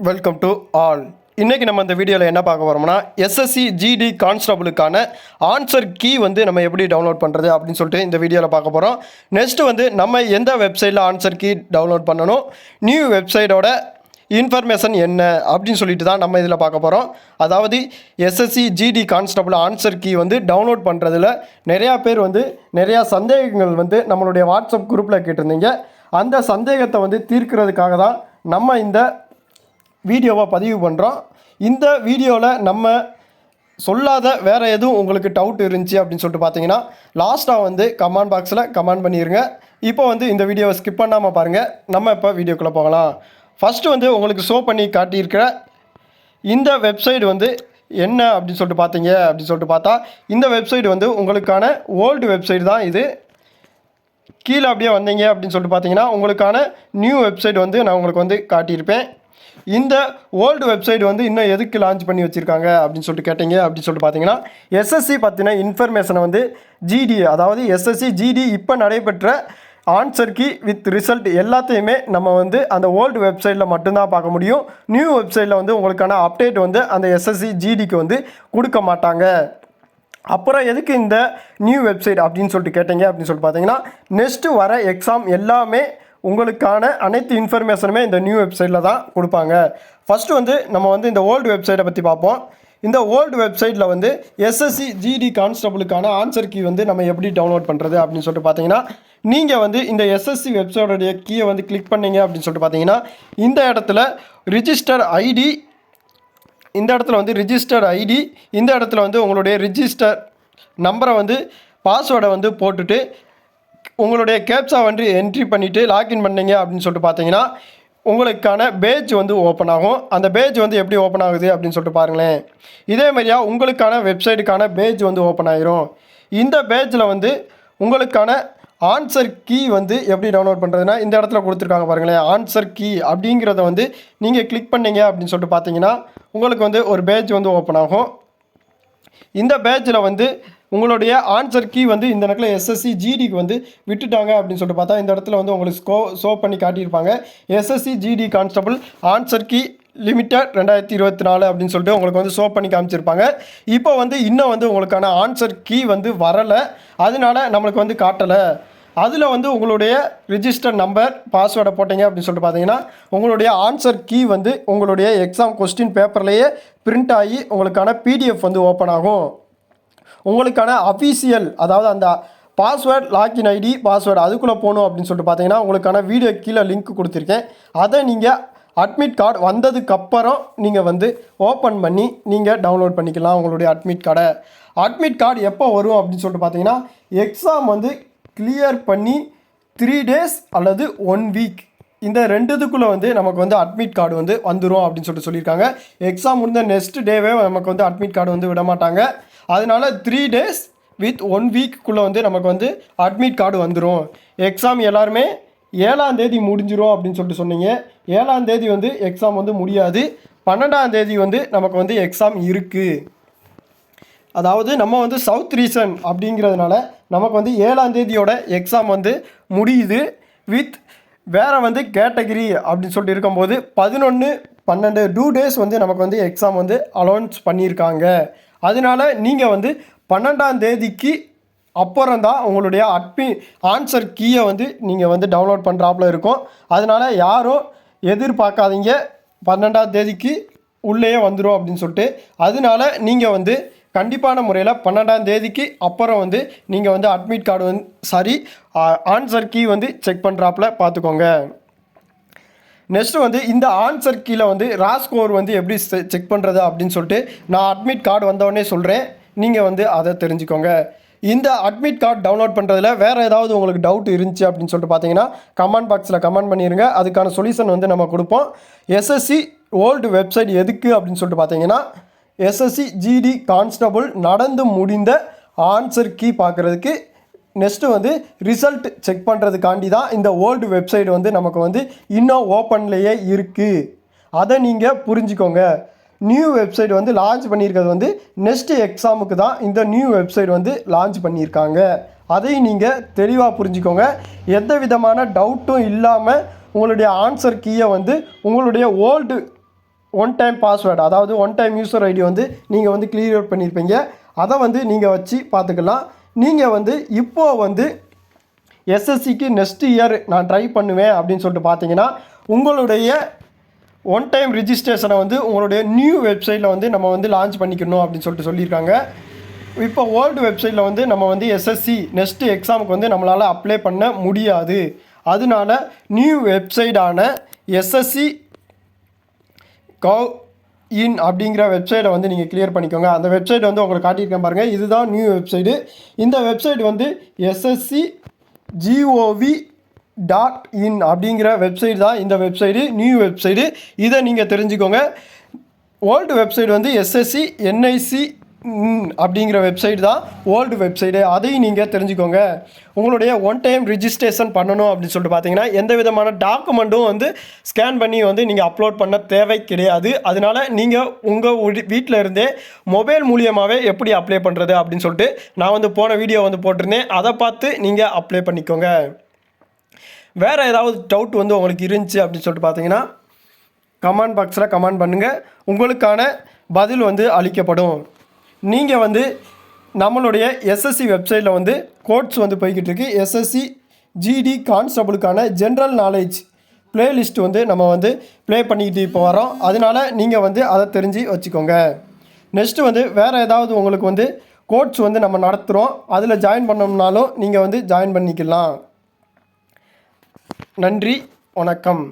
Welcome to all. இன்றைக்கி நம்ம இந்த வீடியோவில் என்ன பார்க்க போகிறோம்னா எஸ்எஸ்சி ஜிடி கான்ஸ்டபிளுக்கான ஆன்சர் கீ வந்து நம்ம எப்படி டவுன்லோட் பண்ணுறது அப்படின்னு சொல்லிட்டு இந்த வீடியோவில் பார்க்க போகிறோம். நெக்ஸ்ட்டு வந்து நம்ம எந்த வெப்சைட்டில் ஆன்சர் கீ டவுன்லோட் பண்ணணும், நியூ வெப்சைட்டோட இன்ஃபர்மேஷன் என்ன அப்படின்னு சொல்லிட்டு தான் நம்ம இதில் பார்க்க போகிறோம். அதாவது SSC GD constable answer key வந்து டவுன்லோட் பண்ணுறதுல நிறையா பேர் வந்து நிறையா சந்தேகங்கள் வந்து நம்மளுடைய வாட்ஸ்அப் குரூப்பில் கேட்டிருந்தீங்க. அந்த சந்தேகத்தை வந்து தீர்க்கிறதுக்காக தான் நம்ம இந்த வீடியோவை பதிவு பண்ணுறோம். இந்த வீடியோவில் நம்ம சொல்லாத வேறு எதுவும் உங்களுக்கு டவுட் இருந்துச்சு அப்படின்னு சொல்லிட்டு பார்த்தீங்கன்னா லாஸ்ட்டாக வந்து கமெண்ட் பாக்ஸில் கமெண்ட் பண்ணிடுங்க. இப்போ வந்து இந்த வீடியோவை ஸ்கிப் பண்ணாமல் பாருங்கள். நம்ம இப்போ வீடியோக்குள்ளே போகலாம். ஃபஸ்ட்டு வந்து உங்களுக்கு ஷோ பண்ணி காட்டியிருக்கிற இந்த வெப்சைட் வந்து என்ன அப்படின்னு சொல்லிட்டு பார்த்தா இந்த வெப்சைட் வந்து உங்களுக்கான ஓல்டு வெப்சைட் தான். இது கீழே அப்படியே வந்தீங்க அப்படின்னு சொல்லிட்டு பார்த்தீங்கன்னா உங்களுக்கான நியூ வெப்சைட் வந்து நான் உங்களுக்கு வந்து காட்டியிருப்பேன். இந்த ஓல்டு வெப்சைட் வந்து இன்னும் எதுக்கு லான்ச் பண்ணி வச்சுருக்காங்க அப்படின்னு சொல்லிட்டு கேட்டீங்க அப்படின்னு சொல்லிட்டு பார்த்தீங்கன்னா எஸ்எஸ்சி பற்றின இன்ஃபர்மேஷனை வந்து ஜிடி, அதாவது எஸ்எஸ்சி ஜிடி இப்போ நடைபெற்ற ஆன்சர் கீ வித் ரிசல்ட் எல்லாத்தையுமே நம்ம வந்து அந்த ஓல்டு வெப்சைட்டில் மட்டும்தான் பார்க்க முடியும். நியூ வெப்சைட்டில் வந்து உங்களுக்கான அப்டேட் வந்து அந்த எஸ்எஸ்சி ஜிடிக்கு வந்து கொடுக்க மாட்டாங்க. அப்புறம் எதுக்கு இந்த நியூ வெப்சைட் அப்படின்னு சொல்லிட்டு கேட்டீங்க அப்படின்னு சொல்லிட்டு பார்த்தீங்கன்னா நெக்ஸ்ட்டு வர எக்ஸாம் எல்லாமே உங்களுக்கான அனைத்து இன்ஃபர்மேஷனுமே இந்த நியூ வெப்சைட்டில் தான் கொடுப்பாங்க. ஃபஸ்ட்டு வந்து நம்ம வந்து இந்த ஓல்டு வெப்சைட்டை பற்றி பார்ப்போம். இந்த ஓல்டு வெப்சைட்டில் வந்து எஸ்எஸ்சி ஜிடி கான்ஸ்டபிளுக்கான ஆன்சர் கீ வந்து நம்ம எப்படி டவுன்லோட் பண்ணுறது அப்படின்னு சொல்லிட்டு பார்த்தீங்கன்னா நீங்கள் வந்து இந்த எஸ்எஸ்சி வெப்சைட்டோடைய கீயை வந்து கிளிக் பண்ணீங்க அப்படின்னு சொல்லிட்டு பார்த்தீங்கன்னா இந்த இடத்துல ரிஜிஸ்டர் ஐடி, இந்த இடத்துல வந்து ரிஜிஸ்டர் ஐடி, இந்த இடத்துல வந்து உங்களுடைய ரிஜிஸ்டர் நம்பரை வந்து பாஸ்வேர்டை வந்து போட்டுட்டு உங்களுடைய கேப்சா வந்து என்ட்ரி பண்ணிவிட்டு லாக்இன் பண்ணீங்க அப்படின்னு சொல்லிட்டு பார்த்தீங்கன்னா உங்களுக்கான பேஜ் வந்து ஓப்பன் ஆகும். அந்த பேஜ் வந்து எப்படி ஓப்பன் ஆகுது அப்படின்னு சொல்லிட்டு பாருங்களேன். இதே மாதிரியா உங்களுக்கான வெப்சைட்டுக்கான பேஜ் வந்து ஓப்பன் ஆகிரும். இந்த பேஜில் வந்து உங்களுக்கான ஆன்சர் கீ வந்து எப்படி டவுன்லோட் பண்ணுறதுனா இந்த இடத்துல கொடுத்துருக்காங்க பாருங்களேன். ஆன்சர் கீ அப்படிங்கிறத வந்து நீங்கள் கிளிக் பண்ணீங்க அப்படின்னு சொல்லிட்டு பார்த்தீங்கன்னா உங்களுக்கு வந்து ஒரு பேஜ் வந்து ஓப்பன் ஆகும். இந்த பேஜில் வந்து உங்களுடைய ஆன்சர் கீ வந்து இந்த இடத்துல எஸ்எஸ்சி ஜிடிக்கு வந்து விட்டுட்டாங்க அப்படின்னு சொல்லிட்டு பார்த்தா இந்த இடத்துல வந்து உங்களுக்கு ஷோ பண்ணி காட்டியிருப்பாங்க. SSC GD constable answer key limited 2024 அப்படின்னு சொல்லிட்டு உங்களுக்கு வந்து ஷோ பண்ணி காமிச்சிருப்பாங்க. இப்போ வந்து இன்னும் வந்து உங்களுக்கான ஆன்சர் கீ வந்து வரலை, அதனால நம்மளுக்கு வந்து காட்டலை. அதில் வந்து உங்களுடைய ரிஜிஸ்டர் நம்பர் பாஸ்வேர்டை போட்டீங்க அப்படின்னு சொல்லிட்டு பார்த்தீங்கன்னா உங்களுடைய ஆன்சர் கீ வந்து உங்களுடைய எக்ஸாம் கொஸ்டின் பேப்பர்லேயே பிரிண்ட் ஆகி உங்களுக்கான பிடிஎஃப் வந்து ஓப்பன் ஆகும். உங்களுக்கான அஃபீஷியல், அதாவது அந்த பாஸ்வேர்ட், லாக்இன் ஐடி, பாஸ்வேர்டு அதுக்குள்ளே போகணும் அப்படின்னு சொல்லிட்டு பார்த்தீங்கன்னா உங்களுக்கான வீடியோ கீழே லிங்க் கொடுத்துருக்கேன். அதை நீங்கள் அட்மிட் கார்டு வந்ததுக்கப்புறம் நீங்கள் வந்து ஓப்பன் பண்ணி நீங்கள் டவுன்லோட் பண்ணிக்கலாம் உங்களுடைய அட்மிட் கார்டை. அட்மிட் கார்டு எப்போ வரும் அப்படின்னு சொல்லிட்டு பார்த்தீங்கன்னா எக்ஸாம் வந்து கிளியர் பண்ணி 3 days அல்லது 1 week இந்த ரெண்டுத்துக்குள்ளே வந்து நமக்கு வந்து அட்மிட் கார்டு வந்து வந்துடும் அப்படின்னு சொல்லியிருக்காங்க. எக்ஸாம் முடிந்த நெக்ஸ்ட் டேவே நமக்கு வந்து அட்மிட் கார்டு வந்து விட மாட்டாங்க. அதனால் 3 days வித் 1 weekக்குள்ளே வந்து நமக்கு வந்து அட்மிட் கார்டு வந்துடும். எக்ஸாம் எல்லாருமே 7ஆம் தேதி முடிஞ்சிடும் அப்படின்னு சொல்லிட்டு சொன்னீங்க. 7ஆம் தேதி வந்து எக்ஸாம் வந்து முடியாது. 12ஆம் தேதி வந்து நமக்கு வந்து எக்ஸாம் இருக்குது. அதாவது நம்ம வந்து சவுத் ரீசன் அப்படிங்கிறதுனால நமக்கு வந்து 7ஆம் தேதியோட எக்ஸாம் வந்து முடியுது. வித் வேறு வந்து கேட்டகிரி அப்படின்னு சொல்லிட்டு இருக்கும்போது 11-12 2 days வந்து நமக்கு வந்து எக்ஸாம் வந்து அலௌன்ஸ் பண்ணியிருக்காங்க. அதனால நீங்கள் வந்து 12ஆம் தேதிக்கு அப்புறம் தான் உங்களுடைய ஆன்சர் கீயை வந்து நீங்கள் வந்து டவுன்லோட் பண்ணுறாப்புல இருக்கும். அதனால் யாரும் எதிர்பார்க்காதீங்க 12ஆம் தேதிக்கு உள்ளே வந்துடும் அப்படின்னு சொல்லிட்டு. அதனால நீங்கள் வந்து கண்டிப்பான முறையில் 12ஆம் தேதிக்கு அப்புறம் வந்து நீங்கள் வந்து அட்மிட் கார்டு வந்து ஆன்சர் கீ வந்து செக் பண்ணுறாப்புல பார்த்துக்கோங்க. நெக்ஸ்ட்டு வந்து இந்த ஆன்சர் கீழே வந்து ராஸ்கோர் வந்து எப்படி செக் பண்ணுறது அப்படின்னு சொல்லிட்டு நான் அட்மிட் கார்டு வந்தோடனே சொல்கிறேன். நீங்கள் வந்து அதை தெரிஞ்சுக்கோங்க. இந்த அட்மிட் கார்டு டவுன்லோட் பண்ணுறதுல வேறு ஏதாவது உங்களுக்கு டவுட் இருந்துச்சு அப்படின்னு சொல்லிட்டு பார்த்தீங்கன்னா கமெண்ட் பாக்ஸில் கமெண்ட் பண்ணிடுங்க. அதுக்கான சொல்யூஷன் வந்து நம்ம கொடுப்போம். எஸ்எஸ்சி ஓல்டு வெப்சைட் எதுக்கு அப்படின்னு சொல்லிட்டு பார்த்தீங்கன்னா எஸ்எஸ்சி ஜிடி கான்ஸ்டபிள் நடந்து முடிந்த ஆன்சர் கீ பார்க்குறதுக்கு, நெக்ஸ்ட்டு வந்து ரிசல்ட் செக் பண்ணுறதுக்காண்டி தான் இந்த ஓல்டு வெப்சைட் வந்து நமக்கு வந்து இன்னும் ஓப்பன்லேயே இருக்குது. அதை நீங்கள் புரிஞ்சுக்கோங்க. நியூ வெப்சைட் வந்து லான்ச் பண்ணியிருக்கிறது வந்து நெக்ஸ்ட் எக்ஸாமுக்கு தான் இந்த நியூ வெப்சைட் வந்து லான்ச் பண்ணியிருக்காங்க. அதை நீங்கள் தெளிவாக புரிஞ்சுக்கோங்க. எந்த விதமான டவுட்டும் இல்லாமல் உங்களுடைய ஆன்சர் கீயை வந்து உங்களுடைய ஓல்டு ஒன் டைம் பாஸ்வேர்டு, அதாவது ஒன் டைம் யூசர் ஐடி வந்து நீங்கள் வந்து கிளியர் பண்ணியிருப்பீங்க. அதை வந்து நீங்கள் வச்சு பார்த்துக்கலாம். நீங்கள் வந்து இப்போது வந்து எஸ்எஸ்சிக்கு நெக்ஸ்ட் இயர் நான் ட்ரை பண்ணுவேன் அப்படின்னு சொல்லிட்டு பார்த்தீங்கன்னா, உங்களுடைய ஒன் டைம் ரிஜிஸ்ட்ரேஷனை வந்து உங்களுடைய நியூ வெப்சைட்டில் வந்து நம்ம வந்து லான்ச் பண்ணிக்கணும் அப்படின்னு சொல்லிட்டு சொல்லியிருக்காங்க. இப்போ ஓல்டு வெப்சைட்டில் வந்து நம்ம வந்து எஸ்எஸ்சி நெக்ஸ்ட் எக்ஸாமுக்கு வந்து நம்மளால் அப்ளை பண்ண முடியாது. அதனால நியூ வெப்சைட்டான எஸ்எஸ்சி இன் அப்படிங்கிற வெப்சைட்டை வந்து நீங்கள் கிளியர் பண்ணிக்கோங்க. அந்த வெப்சைட் வந்து உங்களுக்கு காட்டியிருக்கேன் பாருங்கள். இதுதான் நியூ வெப்சைட்டு. இந்த வெப்சைட் வந்து SSCGOV.in அப்படிங்கிற வெப்சைட் தான் இந்த வெப்சைட்டு, நியூ வெப்சைட்டு. இதை நீங்கள் தெரிஞ்சுக்கோங்க. ஓல்டு வெப்சைட் வந்து SSCNIC அப்படிங்கிற வெப்சைட் தான் ஓல்டு வெப்சைட்டு. அதையும் நீங்கள் தெரிஞ்சுக்கோங்க. உங்களுடைய ஒன் டைம் ரிஜிஸ்ட்ரேஷன் பண்ணணும் அப்படின்னு சொல்லிட்டு பார்த்தீங்கன்னா, எந்த விதமான டாக்குமெண்ட்டும் வந்து ஸ்கேன் பண்ணி வந்து நீங்கள் அப்லோட் பண்ண தேவை கிடையாது. அதனால் நீங்கள் உங்கள் வீட்டில் இருந்தே மொபைல் மூலியமாகவே எப்படி அப்ளை பண்ணுறது அப்படின்னு சொல்லிட்டு நான் வந்து போன வீடியோ வந்து போட்டிருந்தேன். அதை பார்த்து நீங்கள் அப்ளை பண்ணிக்கோங்க. வேறு ஏதாவது டவுட் வந்து உங்களுக்கு இருந்துச்சு அப்படின்னு சொல்லிட்டு பார்த்தீங்கன்னா, கமெண்ட் பாக்ஸில் கமெண்ட் பண்ணுங்கள். உங்களுக்கான பதில் வந்து அளிக்கப்படும். நீங்கள் வந்து நம்மளுடைய எஸ்எஸ்சி வெப்சைட்டில் வந்து கோட்ஸ் வந்து போய்கிட்டு இருக்கு. எஸ்எஸ்சி ஜிடி கான்ஸ்டபிளுக்கான ஜென்ரல் நாலேஜ் பிளேலிஸ்ட் வந்து நம்ம வந்து ப்ளே பண்ணிக்கிட்டு இப்போ வரோம். அதனால் நீங்கள் வந்து அதை தெரிஞ்சு வச்சுக்கோங்க. நெக்ஸ்ட்டு வந்து வேறு ஏதாவது உங்களுக்கு வந்து கோட்ஸ் வந்து நம்ம நடத்துகிறோம். அதில் ஜாயின் பண்ணோம்னாலும் நீங்கள் வந்து ஜாயின் பண்ணிக்கலாம். நன்றி, வணக்கம்.